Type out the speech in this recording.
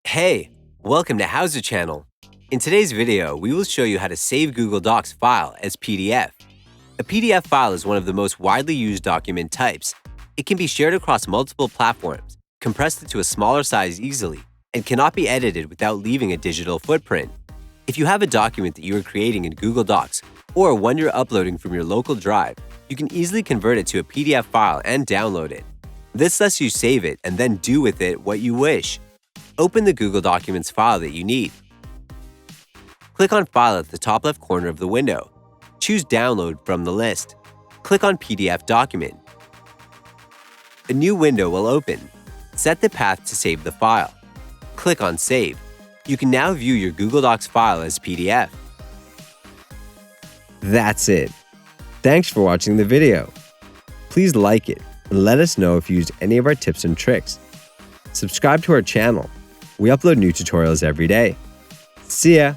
Hey, welcome to HOWZA channel. In today's video, we will show you how to save Google Docs file as PDF. A PDF file is one of the most widely used document types. It can be shared across multiple platforms, compressed into a smaller size easily, and cannot be edited without leaving a digital footprint. If you have a document that you are creating in Google Docs or one you're uploading from your local drive, you can easily convert it to a PDF file and download it. This lets you save it and then do with it what you wish. Open the Google Documents file that you need. Click on File at the top left corner of the window. Choose Download from the list. Click on PDF Document. A new window will open. Set the path to save the file. Click on Save. You can now view your Google Docs file as PDF. That's it. Thanks for watching the video. Please like it and let us know if you used any of our tips and tricks. Subscribe to our channel. We upload new tutorials every day. See ya!